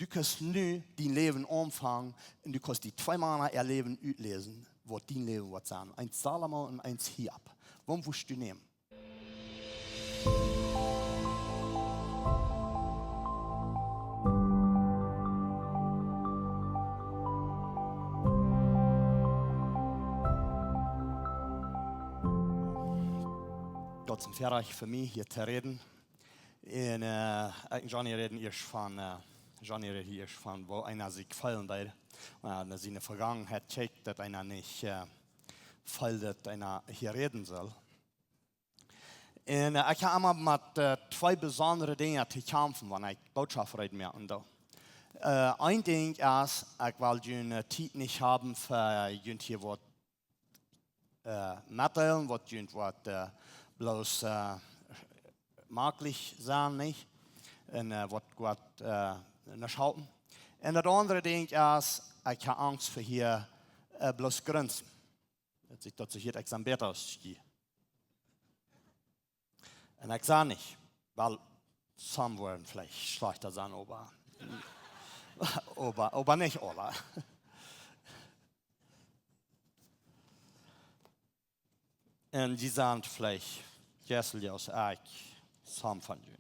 du kannst nu dein Leben anfangen und du kannst die 2 Männer ihr Leben auslesen, was dein Leben wird sein. Eins Salomo und eins Hiob. Warum willst du nehmen? Gott ist fertig für mich hier zu reden. Und Johnny reden erst von, wo einer sich gefallen hat. Und seine Vergangenheit checkt, dass einer nicht fällt, dass einer hier reden soll. Und ich habe immer mit 2 besonderen Dingen zu kämpfen, wenn ich Botschaft rede mir. Ein Ding ist, ich will eine Zeit nicht haben für jemand hier was mitteilen, was jemand bloß maglich sein, nicht? Und was Gott nicht halten. Und das andere Ding ist, ich habe Angst für hier bloß Grenzen. Dass ich dazu hier Exempel ausgehe. Und ich sage nicht, weil some werden vielleicht schlechter sein, aber nicht alle. Und die sind vielleicht Jessel aus Eik, some von Jiet.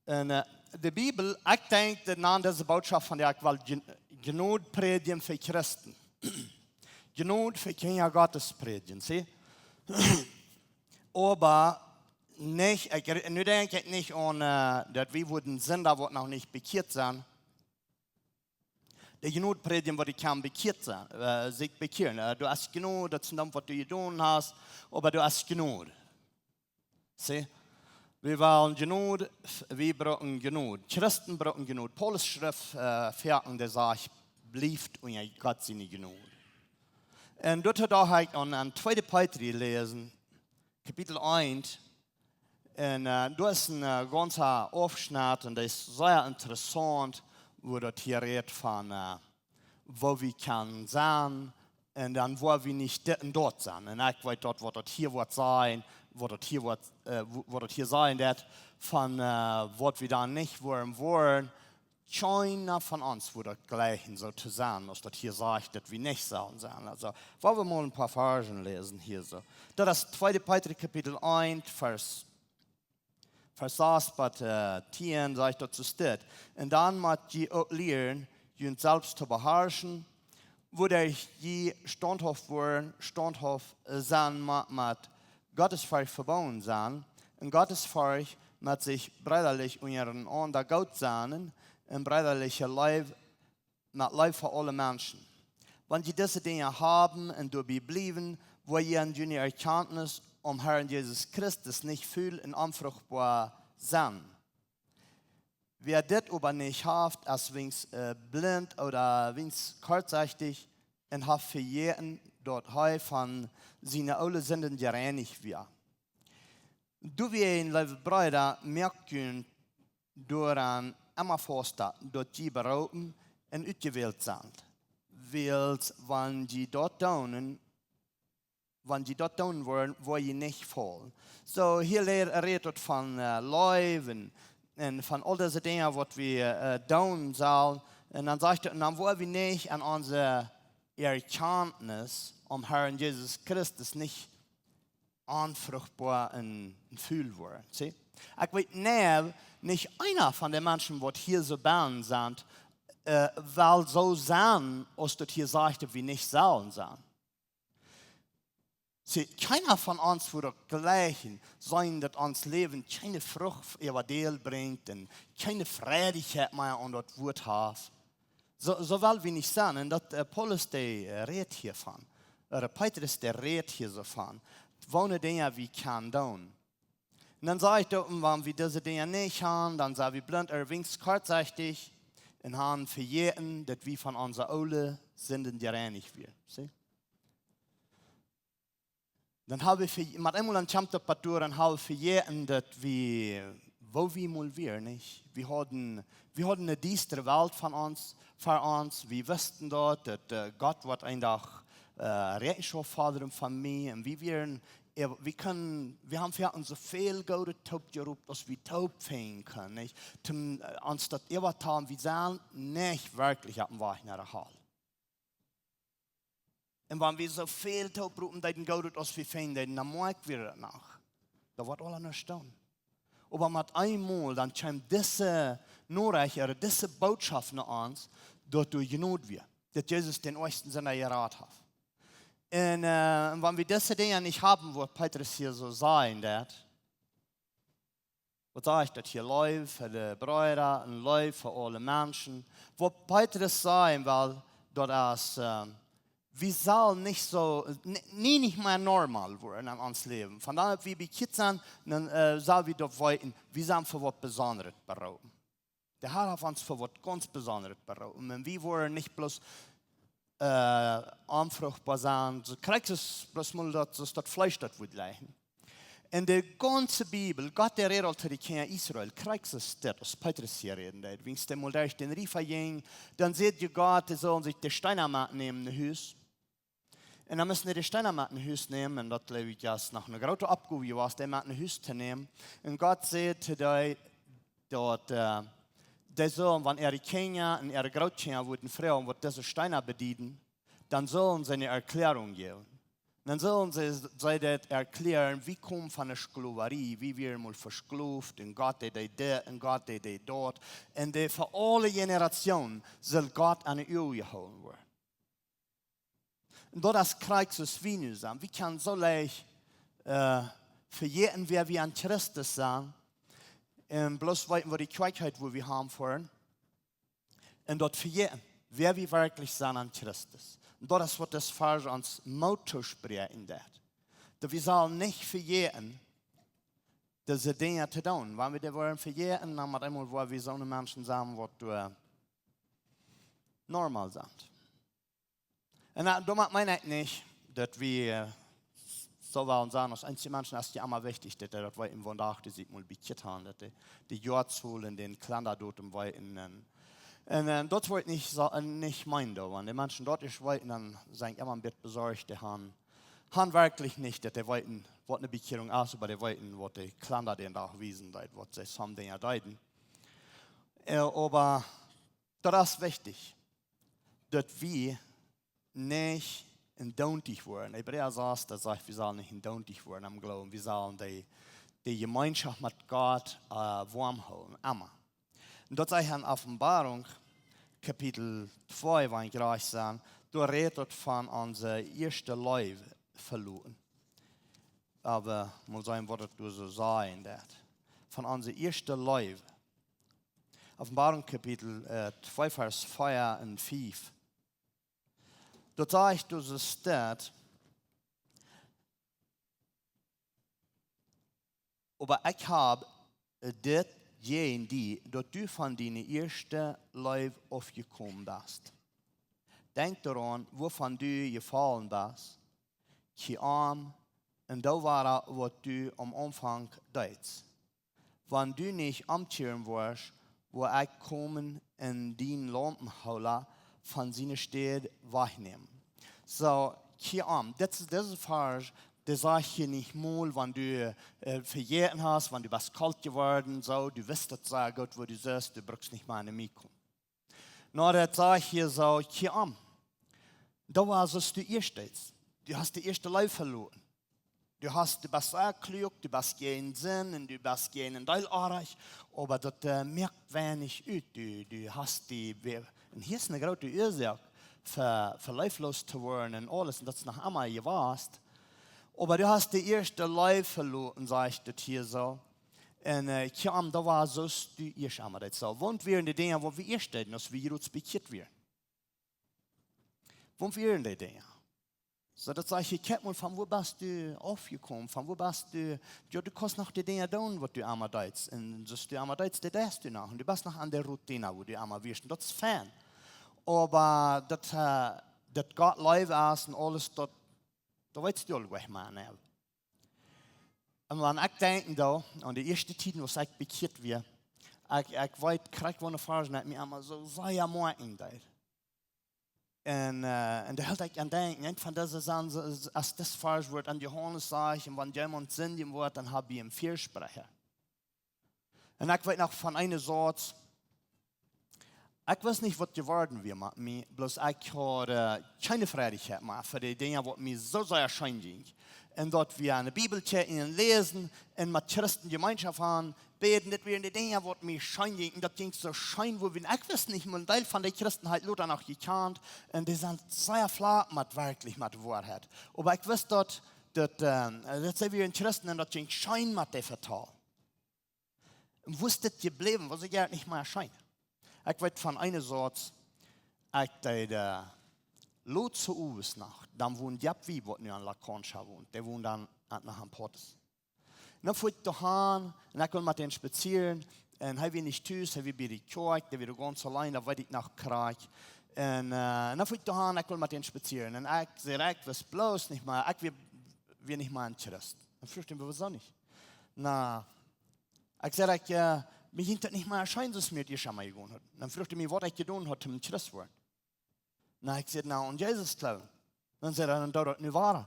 Und die Bibel, ich denke, an diese Botschaft von der ich will Gnade predigen für Christen. Gnade für Kinder Gottes predigen, sie? Aber nicht, nu denke ich nicht an, dass wir würden Sünder, die noch nicht bekehrt sind. Die Gnade predigen, wo die kann bekehrt sein, sich bekehren. Du hast Gnade, das ist das, was du getan hast, aber du hast Gnade. Sie? Wir wollen Gnade, wir brauchen Gnade. Christen brauchen Gnade. Paulus Schrift fährt, der sagt, bleibt und Gott seine Gnade. Und dort habe ich an 2. Petrus gelesen, Kapitel 1. Und da ist ein ganzer Aufschnitt und das ist sehr interessant, wo dort hier redet von, wo wir können sein und dann wo wir nicht dort sind. Und ich weiß dort, wo dort hier wird sein, wo dort hier sein wird, von was wir dann nicht wollen. Keiner von uns würde gleichen so zu sein, als das hier sagt, dass wir nicht sollen sein. Also, wollen wir mal ein paar Versen lesen hier so. Das ist 2. Petrus Kapitel 1, Vers 6 bis 10, sagt dazu steht. Und dann muss je auch lernen, ihn selbst zu beherrschen, wo der je standhaft werden, standhaft sein mit Gottesfurcht verbunden sein, und Gottesfurcht mit sich brüderlich untereinander gut sein, ein brüderlicher Leib, mit Leib für alle Menschen. Wenn sie diese Dinge haben und dabei bleiben, wo ihr in ihrer Erkenntnis Herrn Jesus Christus nicht viel und unfruchtbar sein. Wer das aber nicht hat, als wings blind oder wings kurzsichtig und hat für jeden dort heu von seinen alle Sünden gereinigt wird. Du wie ein liebe Brüder merken daran immer fester, dass die beraten und ausgewählt sind. Weil wenn die dort tun wollen, wo ihr nicht voll. So hier redet von Läwen und von all diese Dinge, was wir tun sollen. Und dann sagt er, dann wollen wir nicht an unsere Erkenntnis Herrn Jesus Christus nicht unfruchtbar und fühl werden. Ich weiß nicht einer von den Menschen, die hier so bauen sind, will so sein, als das hier sagt, wie nicht sollen sein. Keiner von uns würde gleichen sein, dass uns Leben keine Frucht überdeel bringt und keine Freudigkeit mehr an das Wort hat. So will wir nicht sein. Und das Paulus, der redet hiervon. Oder Petrus, der redet hier so von. Wohne Dinge, wie kann tun. Und dann sage ich, wenn wir diese Dinge nicht haben, dann sind wir blind, wenigstens kurzsichtig und haben für jeden, dass wir von unserer Ole Sünden gereinigt werden. Dann haben wir mit einmal ein Temperatur und haben für jeden, dass wir, wo wir mal wir nicht. Wir hatten eine düstere Welt für uns. Wir wussten dort, dass Gott wird einfach Rechenschaft fordern von mir und wir werden wir haben für uns so viel Gute taub gerufen, dass wir taub fehlen können. Nicht? Anstatt was haben, wir sagen, nicht wirklich haben wir in der Hall. Und wenn wir so viel taub rufen, dann Gute, dass wir fehlen, dann mag wir das nach. Da wird alles nicht stehen. Aber mit einmal, dann kommt diese Nachricht oder diese Botschaft nach uns, dass du genug wirst. Dass Jesus den ersten Sinne geraten hat. Und wenn wir diese Dinge nicht haben, wo Petrus hier so sein wird, was sage ich, das hier läuft für die Brüder und läuft für alle Menschen, wo Petrus sagen will, dass wir sollen nicht so, nicht mehr normal werden in uns Leben. Von daher, wie wir Kids sind, dann sollen wir doch weiten, wir sind für was Besonderes berufen. Der Herr hat uns für was ganz Besonderes berufen. Und wir wollen nicht bloß anfruchtbar sein, so kriegst du bloß mal das Fleisch, das wird leiden. In der ganzen Bibel, Gott der redet zu den Kindern Israel, kriegst du das, was Petrus hier reden. Wenn es mal durch den Riefer ging, dann seht ihr Gott, die sollen sich die Steine mitnehmen in das Haus. Und dann müssen die Steine mit in das Haus nehmen, und das glaube ich erst nach einer großen Abgabe, was die mit in das Haus zu nehmen. Und Gott sagt zu dir, dass die sollen, wenn ihre Kinder und ihre Großkinder würden fragen, was diese Steine bedienen, dann sollen sie eine Erklärung geben. Dann sollen sie das erklären, wie kommt von der Sklaverei, wie wir mal versklavt, und Gott das und Gott das dort. Und für alle Generationen soll Gott eine Ehe geholt werden. Und das kriegt es wie nu sein. Wir können so leicht verjähren, wer wir an Christus sind. Bloß weiten wir die Kjoakj, wo wir haben vorhin. Und dort verjähren, wer wir wirklich sind an Christus. Und das wird das Vers ans Motto sprechen. Dass wir sollen nicht verjähren, diese Dinge zu tun. Wenn wir die wollen verjähren, dann haben wir einmal, wo wir so eine Menschen sind, die normal sind. Und damit meine ich nicht, dass wir so wollen sagen, dass einige Menschen ist ja immer wichtig, dass das wir im Wunderach, die sich mal bekehrt haben, dass die Jahrzahlen, den Kalender dort im Weiten. Und dort wollte ich nicht meinen, wenn die Menschen dort nicht weiten, dann sind immer ein bisschen besorgt, die haben wirklich nicht, dass die weiten, was eine Bekehrung ist, aber die weiten, was die Kalender den da wiesen, was sie so Dinge deuten. Aber das ist wichtig, dass wir nicht indontig werden. Hebräer sagt, wir sollen nicht indontig werden am Glauben. Wir sollen die Gemeinschaft mit Gott warm halten. Immer. Und dort sage ich in Offenbarung, Kapitel 2, wenn ich gleich sagen, da redet von unser ersten Leben verloren. Aber mal sagen, was das so sein wird. Von unser ersten Leben. Offenbarung, Kapitel 2, Vers 4 und 5. Dort sage ich, dass es steht, aber ich habe das jen die, dass du von deinem ersten Leben aufgekommen bist. Denk daran, wovon du gefallen bist, kein Arm, und da war was du am Anfang deitst. Wenn du nicht amtieren wirst, wo ich kommen in den Lampenhauler von seiner Stelle wegnehmen. So, kein Arm. Das ist falsch. Das sage ich hier nicht mal, wenn du verjährt hast, wenn du bist kalt geworden, so, du wirst das sagen, Gott, wo du siehst, du brauchst nicht mal eine Mikro. No, das sage ich hier so, kein Arm. Da war es, du erst jetzt. Du hast die erste Leben verloren. Du bist sehr klug, du bist kein Sinn und du bist kein Teilartig, aber das merkt wenig aus. Du hast und hier ist eine große Ursache, für leiblos zu werden und alles, und das ist noch einmal gewasst. Aber du hast die erste Leben verloren, sage ich das hier so. Und da war so, du erst einmal das so. Wohnt wir in den Dingen, wo wir erst stehen, dass wir uns bekehrt werden. Wohnt wir in den Dingen. So, das sage ich, guck mal, von wo bist du aufgekommen, von wo bist du, ja, du kannst noch die Dinge tun, was du einmal deitst. Und so, du einmal deitst, das tust du noch. Und du bist noch an der Routine, wo du einmal wirst. Und das ist fein. Aber das Gott live ist und alles, da weißt du all, was ich meine. Und wenn ich denke da, an die erste Zeit, wo ich bekehrt wird, ich weiß, krieg eine Frage, die mir einmal so, sei ja morgen da. En daar hield ik aan denken. Een van deze zaken, als das falsch wordt aan Johannes zegt, en wanneer jemand zindig wordt, dan heb je een Viersprecher. En ik weet nog van een soort, ik wist niet wat geworden weer met mij, bloß ik had keine Freudigkeit meer voor die dingen wat mij zo sehr schijn ging. En dat we een Bibeltje in lezen en met Christen Gemeinschaft haben, beten, dat weer die dingen wat mij schijn ging. En dat ging zo schijn, wo ik wist niet, maar een deel van die Christenheit Luther nog gekend. En die zijn sehr flach met werkelijk met de waarheid. Maar ik wist dat zijn weer een Christen en dat ging schijn met die vertaal. En wo is dit gebleven, was ik eigenlijk niet meer schijn. Ik weet van een soort, ik deed Lutze Uwesnacht, dan woont Jiet wie wat nu aan La Concha woont. Die woont dan nach een Portes. En dan voer ik doorheen en ik wil met hen spazieren. En hij weer niet thuis, hij weer bij de Kjoakj, hij weer ganz allein, da weet ik nog krijg. En dan voer ik doorheen, ik wil met hen spazieren. En ik zei, ik was bloos niet meer, ik weer niet meer een Christ. Dan vroeg hij me, wieso niet? Nou, ik zei, mir ging das nicht mehr erscheinen, dass mir die schon mal gegangen hat. Dann fragte er mich, was ich getan habe, um ein Christ zu werden. Na, ich sagte, na, und Jesus glauben. Dann sagte er, dann dauert das nicht wahr.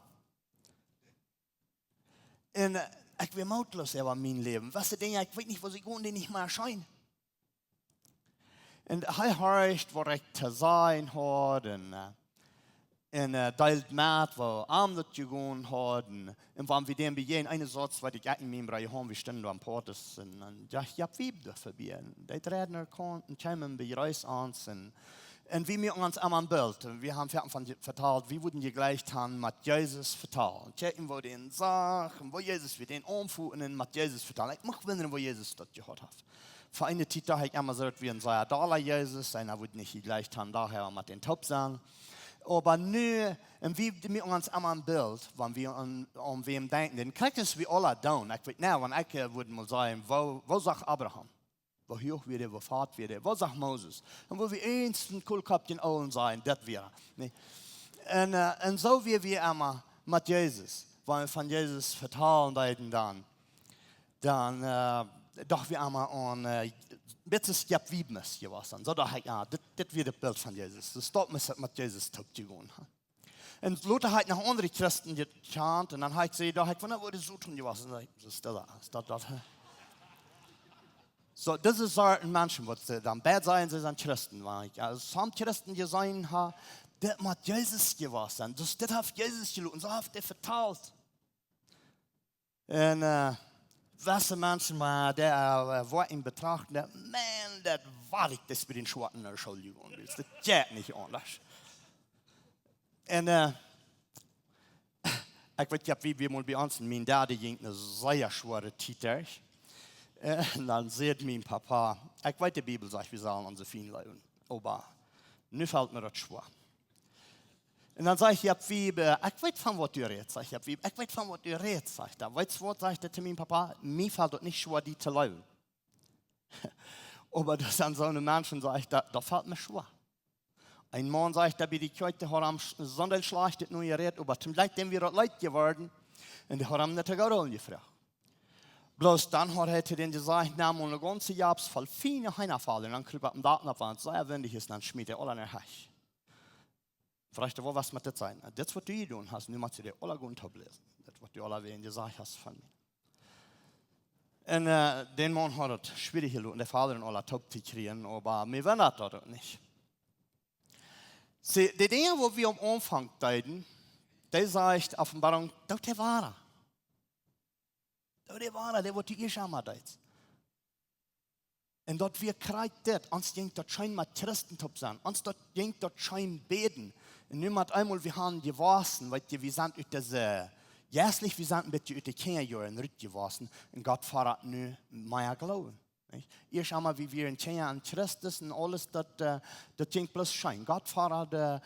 Und ich bin mautlos über mein Leben. Was ich denke, ich weiß nicht, was ich getan, die nicht mehr erscheinen. Und er hört, was ich zu sein habe. En deilt met waar aan dat je gewoon hadden. En wanneer we dan beginnen, een Satz, wat ik echt niet meer hebben, we stonden aan Portes. En ja, je hebt wie voorbij. En die reden er kon, en kwamen bij reis aan. En wie met ons aan beeld. We hebben van vertaald, wie worden je gleich haben met Jezus vertaald. Kijken wo den zag, en wo Jezus weer den omvoeren en met Jezus vertaald. Ik mag weten wo Jezus dat gehad heeft. Voor eine Zeit habe ich immer gesagt, wie ein Sayadala Jesus, einer wird nicht gleich haben, daher mit den Top sein. Aber nu, en wie met ons allemaal een beeld, wanneer we aan wem denken, dan kijken we alle down. Ik weet nou, want ik would mal zeggen, wo zag Abraham? Wo hoog weer, wo vaart weer, wo zag Moses? En wo we eens een koelkap in ogen zijn, dat weer. Nee. En zo weer we allemaal met Jezus, wanneer we van Jezus vertalen dan doch wir allemaal aan, beetje skep wiebmes gewassen. So dacht ich, ja, dit weer het beeld van Jezus. Dus dat met Jezus te doen. En Luther hat nach andere Christen gechant und dann hat sie da hat von der wurde so tun gewassen. So ist das. So das ist ein Menschen, was dann bad sein, sie sind Christen, war ich. Also some Christen gesehen haben, das mit Jesus gewassen. Das hat Jesus gelohnt und so hat er vertalt. Und was Menschen mal der Wort in Betracht, man, das war ich, das mit den Schwarzen Entschuldigung. Das geht nicht anders. Und ich weiß nicht, wie wir mal bei uns, mein Daddy ging eine sehr schwere Zeit durch. Und dann sagt mein Papa, ich weiß, die Bibel sagt, wir sollen unsere Finger leben. Aber nun fällt mir das schwer. Und dann sage ich, ich weiß von was du redest. Ich weiß von was du redest, sagt er. Weißt du was, sagt er zu meinem Papa, mir fällt das nicht schwer, die zu leben. Aber das an so einem Menschen, sage ich, da fällt mir schwer. Ein Mann sagt, da bin ich heute, hat am Sonntag schlecht nur geredet, aber zum Leid, dem wir das Leid geworden, und die hat am nicht Garol gefragt. Bloß dann hat er den gesagt, na, mal eine ganze Jahres voll viele Heinafallen, und dann kriegt er am Daten ab, und sehr wendig ist, dann schmiert er alle in der Hasch. Fragt er, was mit das sein? Das, was du tun hast, nimm mal zu dir alle gut ablesen. Das, was du alle wen gesagt hast von mir. Und den Mann hat es schwierig gelohnt, der Vater und alle top zu kriegen, aber mir wundert das nicht. Die Dinge, wo wir am Anfang deuten, der sagt Offenbarung, das der Wahre. Das der Wahre, der wird die ich schon mal deut. Und dort wir kriegt das, uns ging das schein mit Christentop sein, uns dort ging das schein beten. Und niemand einmal, wir haben gewassen, weil wir sind ut diese, jährlich, wir sind ein bisschen ut die Kinderjahren rückgewassen, und Gott fährt nu mehr glauben. Erst einmal, wie wir in Kenia an Christus und alles, das ging bloß schein. Gott fährt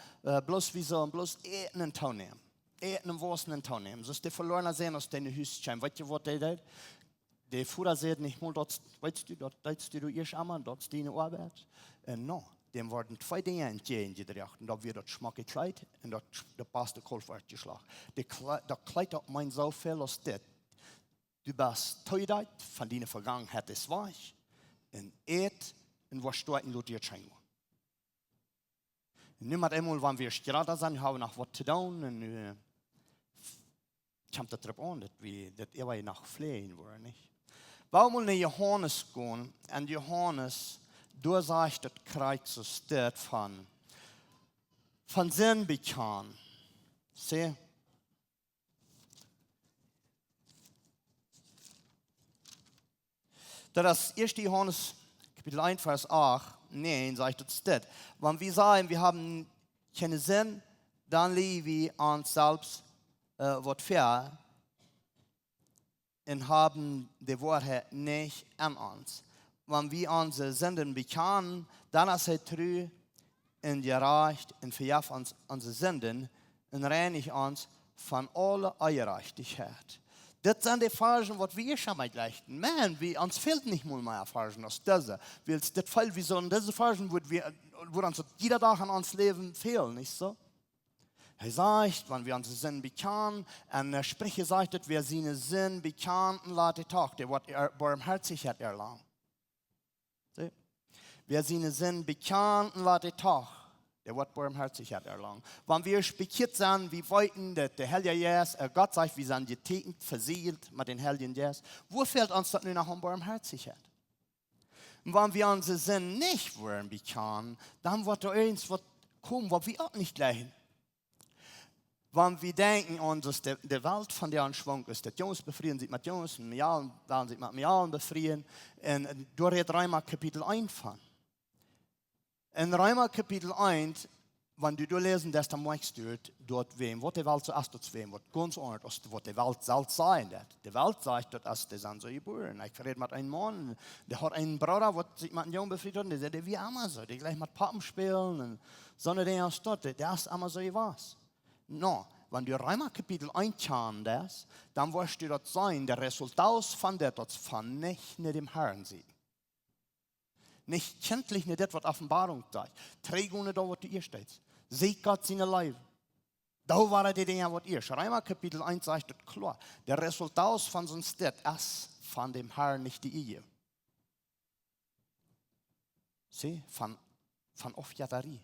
bloß wie so, bloß Eten und Tau nehmen. Eten und Wasser und Tau nehmen. So ist die verloren sehen aus deinen Hüschen. Weißt du, was der tut? Der Führer sagt nicht mal, dort, weißt du, dort deitst du erst einmal, dort ist deine Arbeit. No, dem wurden zwei Dinge entgegengebracht. Und da wird das schmacke Kleid und das passt der Kolf geschlagen. Das Kleid hat mein so viel als das. Du bist teuer von deiner Vergangenheit ist weich. Und und was du in Luther schein. Niemand einmal, wenn wir gerade sind, haben noch was zu tun. Und kommt das darauf an, dass wir nach fliehen wollen, nicht? Warum wir nach Johannes gehen? Und Johannes, du sagst, das Kreuz so steht von Sinn bekannt. Sieh? Das ist 1. Johannes, Kapitel 1, Vers 8. Nein, sagt das steht. Wenn wir sagen, wir haben keinen Sinn, dann lieben wir uns selbst was fair und haben die Wahrheit nicht an uns. Wenn wir unsere Sünden bekennen, dann ist er treu und gerecht und vergibt uns unsere Sünden und reinigt uns von aller Ungerechtigkeit. Das sind die Versen, die wir schon mal leisten. Man, uns fehlt nicht mal mehr Versen als diese. Weil das fällt wie so, diese Versen, wo uns jeder Tag an uns Leben fehlen, nicht so? Er sagt, wenn wir unsere Sünden bekennen, und er spricht, sagt, wer seine Sünden bekennen, lässt Tag, der wird Barmherzigkeit erlangen. Wer seine Sünden bekennt, lässt Tag, der wird Barmherzigkeit erlangen. Wenn wir bekehrt sind, wir wollten, dass der Heilige Jesus, Gott sagt, wir sind getätigt, versiegelt mit den Heiligen Jesus, wo fehlt uns das nur noch um Barmherzigkeit? Und wenn wir unsere Sünden nicht wollen bekennen, dann wird da irgendwas kommen, was wir auch nicht gleichen. Wenn wir denken, dass die Welt von der Schwung ist, dass Jungs befrieden sich mit Jungs, und Milliarden werden sich mit Milliarden befrieden, und du redest Römer Kapitel 1 von. In Römer Kapitel 1, wenn du lesen, dass du merkst, dort wem, was die Welt zuerst zu wem, was ganz anders ist, was die Welt soll sein. Die Welt sagt, dass die sind so geboren. Ich rede mit einem Mann, der hat einen Bruder, der sich mit einem Jungen befriedet hat, und der sagt, wie immer so, die gleich mit Pappen spielen, und so eine Dinge aus dort, der ist immer so was. No, wenn du Römer Kapitel 1 kannst, dann wirst du dort sein, der Resultat von der dort von nicht dem Herrn sieht. Nicht kenntlich nicht das, was Offenbarung sagt. Träg ohne da, was du ihr steht. Seht Gott seine Leib. Da war die Dinge, was ihr. Römer Kapitel 1 sagt das klar. Der Resultat von so einem Stadt ist von dem Herrn nicht die Ehe. Sieh, von Aufjatterie.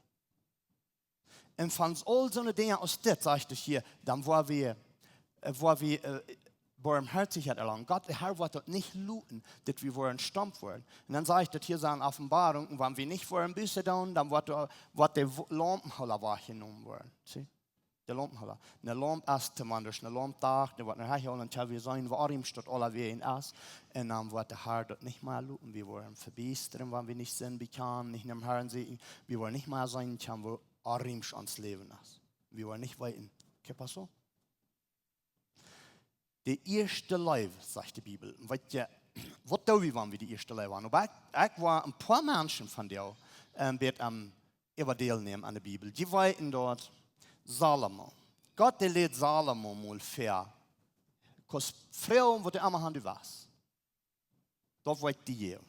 Und von all so eine Dinge aus das, sagt es hier, dann war wir Barmherzigkeit erlangen. Gott, der Herr wird das nicht looten, dass wir wollen stammt werden. Und dann sagt das hier so eine Offenbarung, und wenn wir nicht wollen Büße tun, dann wird der Lampenhaller wahrgenommen werden. Sieh? Der Lampenhaller. Eine Lampe ist zumindest, eine Lamptag, der wird nachher holen, und wir sein, wo ihm statt aller wie ihn ist. Und dann wird der Herr das nicht mehr looten. Wir wollen verbiestern, wenn wir nicht sind, bekannt, nicht dem Herrn sehen. Wir wollen nicht mehr sein, wo Arims ans Leben ist. Wir wollen nicht weiten. ¿Qué pasó? Der erste Leib, sagt die Bibel. Was tun wir, wenn wir die erste Leib waren? Aber ich war ein paar Menschen von dir, die am Evangelium nehmen an der Bibel. Die weiten dort Salomo. Gott, der lädt Salomo mal fair. Because Frauen, wo die immer haben, du was. Dort weit die hier.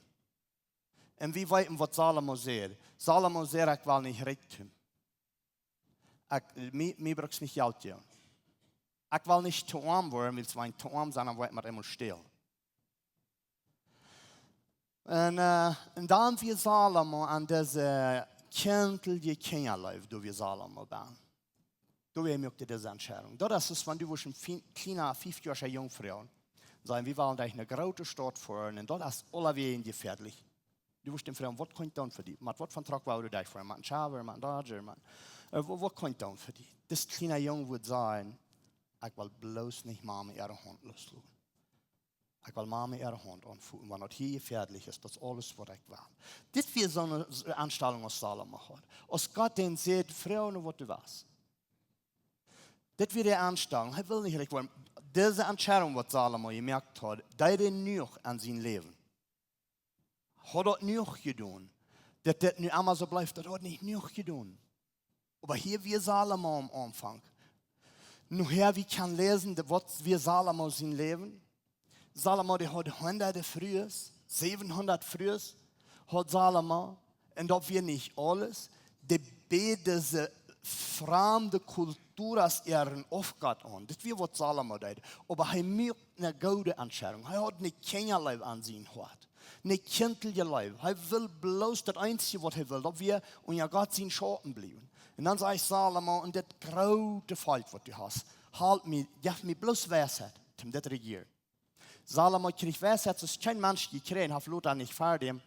Und wir weiten, was Salomo sagt. Salomo sagt, ich will nicht Reichtum. Mir braucht es nicht Geld, ja. Ich will nicht zu arm werden, weil es mein zu arm sein, dann wird man immer still. Und dann wir Salomo an diese kindliche Kinderleib, do wir Salomo bauen. Do wir möchten diese Entscheidung. Das ist, wenn du ein kleiner, 5-jähriger Jungfrau sagen, wir wollen dich eine große Stadt fahren, und dort ist alle Wege gefährlich. Du wirst den fragen, was kann ich tun für dich? Mit was von Trag wollen du dich fahren? Mit einem Schaber, mit einem Dodger, was kann ich tun für dich? Das kleine Junge würde sagen, ich will bloß nicht Mama ihre Hand loslassen. Ich will Mama ihre Hand anfühlen. Wenn das hier gefährlich ist, das ist alles, was ich will. Das ist so eine Anstellung, was Salomo hat. Als Gott den sieht, Frauen, was du weißt. Das wird die Anstellung. Ich will nicht recht werden. Diese Entscheidung, was Salomo gemerkt hat, da ist noch an sein Leben. Hat das nicht getan. Dass das nicht einmal so bleibt, das hat nicht getan. Aber hier wir Salomo am Anfang. Nachher, wir können lesen, was wir Salomo sein Leben. Salomo, der hat 100 frühes, 700 frühes, hat Salomo, und das wir nicht alles, die diese fremde Kultur als ihren Aufgabe an. Das wir, was Salomo tut. Aber er macht eine gute Entscheidung. Er hat nicht keinerlei Ansehen gehabt. Niet kind til je leven. Hij wil bloos dat einzige wat hij wil, dat we onder God zijn schatten blijven. En dan zei Salomo, in dit grote volk wat du hast, geef me bloos wijsheid, om dit regieren. Salomo kreeg wijsheid, zoals geen mens gekregen, heeft Lothar niet verder.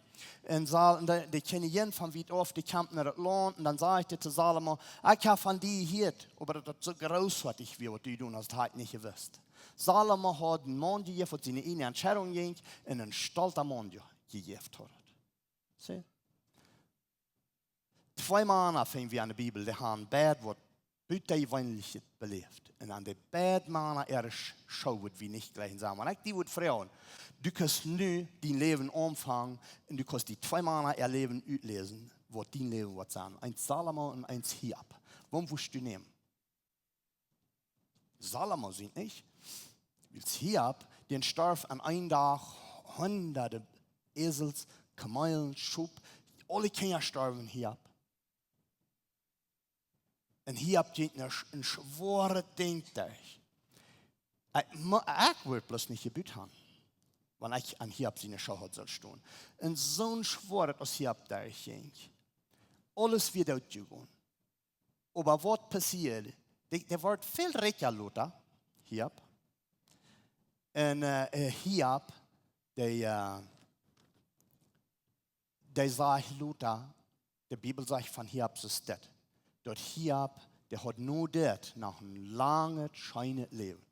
En de kennen van wie het of, die kwam naar het land. En dan zei hij te Salomo, ik heb van die hier, maar dat zo groot wat ik wil, wat du doen, als het niet gewist. Salomo had een man gegeven, wat zijn ene entscheidung ging, en een stolter man gegeven had. Zie? 2 mannen vinden we in de Bibel, die hebben bad wat buitengewoonlijk beleefd. En aan de bad mannen schauen we niet gleich samen. Ik die wordt vragen, du kannst nu die leven omvangen en du kannst die 2 mannen leven uitlezen, wat die leven wat zijn. Een Salomo en een Jiet. Waarom moest du nemen? Salomo sind nicht. Jiet, den starf an einem Tag hunderte Esels, Kamelen, Schub, alle Kinder starben Jiet. En Jiet geht een zware ding durch. Ik word bloß nicht gebüht haben, wenn ich an Jiet seine Schau soll stehen. En zo'n zware, als Jiet durchging. Alles wird ausgegangen. Aber was passiert? Der wordt veel rijker, Lothar, Jiet. En Jiet, die zegt Lothar, de Bibel zegt van Jiet zo dit. Dat Jiet, der had nur dit nach een lange, schijne leven.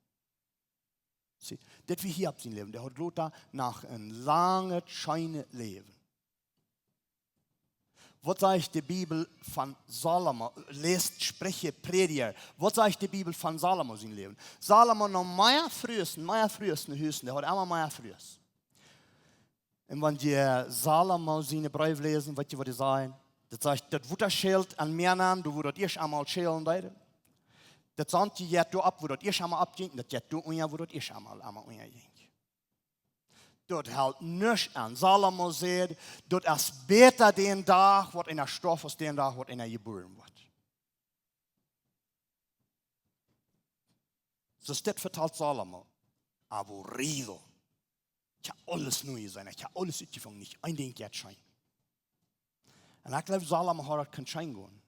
Zie, dit wie Jiet zijn leven, der had Lothar nach een lange, schijne leven. Wat zegt de Bibel van Salomo? Leest, spreche, prediger. Wat zegt de Bibel van Salomo zijn leven? Salomo nog meer frühesten huizen, der hat immer meer frühest. En wanneer je Salomo zijn brief lezen, wat je zeggen? Dat zegt, dat Wutterschild an Männern, du würdest erst einmal schälen, deiden. Dat sagt, je hebt du ab, würdest erst einmal abgehen, dat je du Unger, würdest erst einmal Unger gehen. Dat hält nichts an. Salomo sagt, dat is beter den Tag, wat in der Stoff als den Tag, wat in der geboren wird. So ist das vertelt Salomo. Aber Riedel. Ich habe alles neu sein, ich habe alles uitgevangen, nicht ein Ding geht schein. Und ich glaube, Salomo hat kein Schein gehen.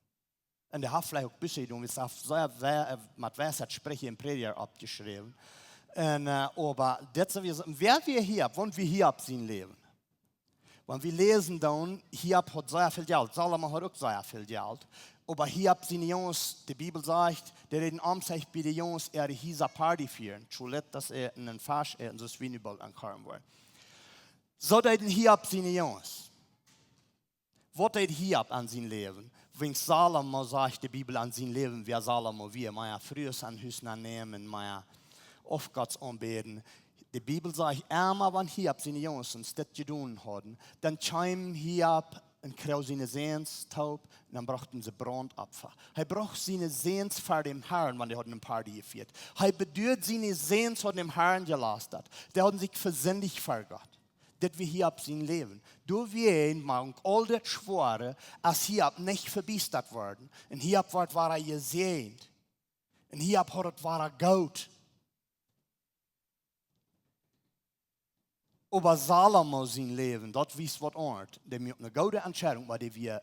Und der hat vielleicht auch ein bisschen, und wir haben mit Weisheit sprechen im Prediger abgeschrieben. En, aber das, wer wir hier, wenn wir hier sein Leben, wenn wir lesen dann, hier hat sehr viel Geld, Salomo hat auch sehr viel Geld, aber hier seine Jungs, die Bibel sagt, der reden sich bei den Jungs, hier Party führen, zuletzt, dass in den Fasch, so wie nicht bald ankommen wird. So reden hier seine Jungs. Was reden hier an sein Leben? Wenn Salomo sagt, die Bibel an sein Leben, wer Salomo wie, mehr früher an Hüsner nehmen, mehr auf Gott anbeten. Die Bibel sagt, einmal wenn Jiet seine Jungs das getan haben, dann kam Jiet und kriegte seine Sehns taub und dann brachten sie Brandopfer. Er braucht seine Sehns für den Herrn, wenn er eine Party gefeiert. Er bedeutet seine Sehns von dem Herrn gelassen. Der hat sich versündigt für Gott. Das wie Jiet sein Leben. Du wirst mal all das schwören, als Jiet nicht verbiestert worden. Und Jiet war gesehnt. Und Jiet war gut. Aber Salomo sein Leben, das wisst was Ort, der mir eine gute Entscheidung, weil wir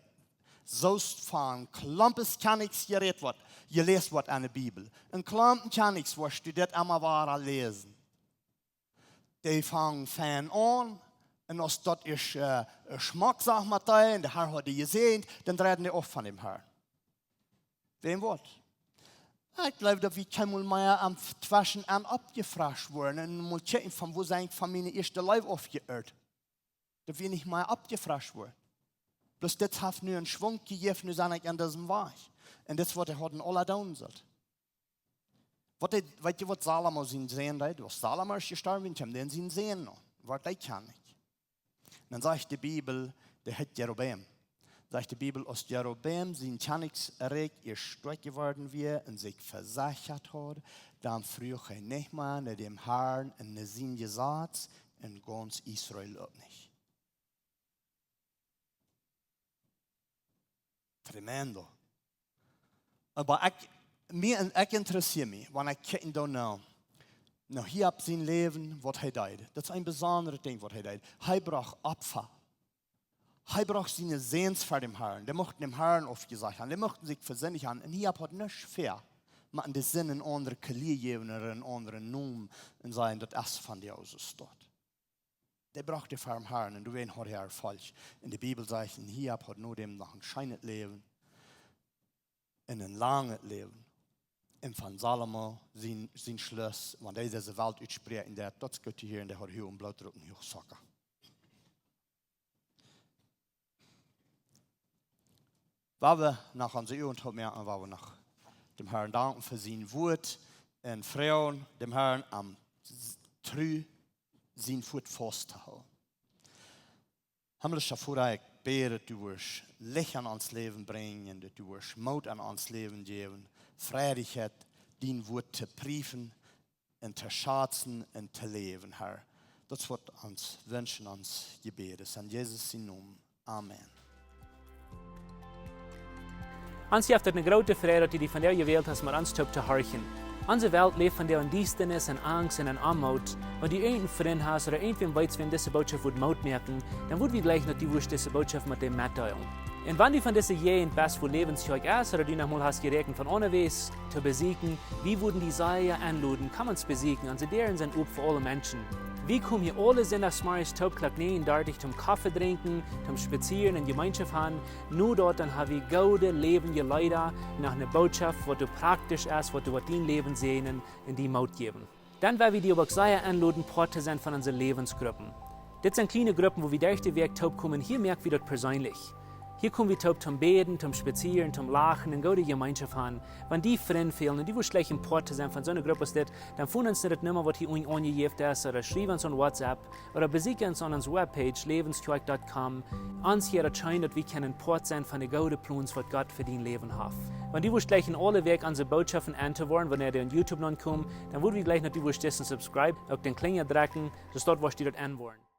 so von Klampes kann nichts geredet wird, gelesen wird an der Bibel. Und Klampen kann nichts, was studiert immer war lesen. Die fangen Fan an, und als das ist Geschmack, sag mal, und der Herr hat die gesehen, dann reden die oft von dem Herrn. Wem was? Ich glaube, dass wir kein mehr am Twaschen an abgefragt wurden und mal checken, von wo sind von meiner ersten Leib aufgeirrt. Dass wir nicht mehr abgefragt wurden. Bloß das hat nur einen Schwung gegeben, nur sind ich an diesem Weg. Und das, was er hat in aller Daumen sollte. Weißt du, was Salomo sehen da? Was Salomo ist gestorben, den sie sehen noch. Was ich kann nicht. Dann sagt die Bibel, der hat Jerobeam. Sagt die Bibel, aus Jerobeam sein Königsreich gestreckt geworden wird und sich versichert hat, dann früher nicht mehr nach dem Herrn und nach seinem Gesetz in ganz Israel auch nicht. Tremendo. Aber ich interessiere mich, wenn ich kenne da noch, Nou, hier habt sein Leben, was er deed. Das ist ein besonderes Ding, was er deed. Er braucht Opfer. Er braucht seine Sehns für den Herrn. Die mochten dem Herrn aufgesagt haben. Die mochten sich versinnig haben. Und hier hat nicht fair. Man die Sinn in andere Kalier geben oder in andere Namen und sagen, das ist von dir aus ist dort. Der braucht die für den Herrn. Und du weißt, hat er falsch. In der Bibel sagt, hier hat nur dem noch ein schönes Leben. In ein langes Leben. Und von Salomo, sein Schluss, wenn er diese Welt ausspricht, in der das Gott hier in der hat hier und Blutdrucken hier Socker. Weil wir nach unserer Jugend haben, weil wir nach dem Herrn danken für sein Wort und Frauen, dem Herrn am Trü sein Wort festzuhalten. Himmlischer Vater, ich bete, du wirst Licht an uns Leben bringen, du wirst Mut an uns Leben geben, Freudigkeit, dein Wort zu prüfen und zu schätzen und zu leben, Herr. Das wird uns wünschen, uns gebeten. In Jesus' Namen. Amen. Ons heeft het een grote vrede dat die van jou gewählt hast, maar ons top te horchen. Onze Welt leeft van der Duisternis en Angst en Armut. Wenn du irgendeinen Freund hast oder irgendwen weißt, wenn diese Botschaft wird Mut merken, dann wird wir gleich noch die Wurst diese Botschaft mit dem mitteilen. Und wenn du von dieser Jiet best für Läwens Kjoakj ist oder du noch mal hast gerechnet von unterwegs zu besiegen, wie würden die Seile anluden, kann man es besiegen, und sie deren sind up für alle Menschen. Wie kommen hier alle Sonntagsmorgens Taubklack nehmen, dartig zum Kaffee trinken, zum Spazieren in Gemeinschaft haben. Nur dort dann haben wir gute, lebendige Leute nach einer Botschaft, was du praktisch ist, was du mit dein Leben sehen und die Mut geben. Dann werden wir die aber sehr anladen, Part zu sein von unseren Lebensgruppen. Das sind kleine Gruppen, wo wir durch den Weg taub kommen. Hier merken wir das persönlich. Hier kommen wir taub zum Beten, zum Spazieren, zum Lachen und gute Gemeinschaft haben. Wenn die Freunde fehlen und die wollen gleich ein Part zu sein von so einer Gruppe, dann finden uns nicht mehr, was hier angegeben ist, oder schreiben uns an WhatsApp, oder besuchen uns an unserer Webpage, läwenskjoakj.com. Uns hier erscheint, dass wir können Part sein von den guten Plänen, was Gott für dein Leben hat. Wenn die wollen gleich in alle Weg unsere Botschaften anzuhören, wenn ihr auf YouTube noch kommt, dann würden wir gleich noch die wollen subscribe, auf den Klinger drücken, dass dort was die dort anwollen.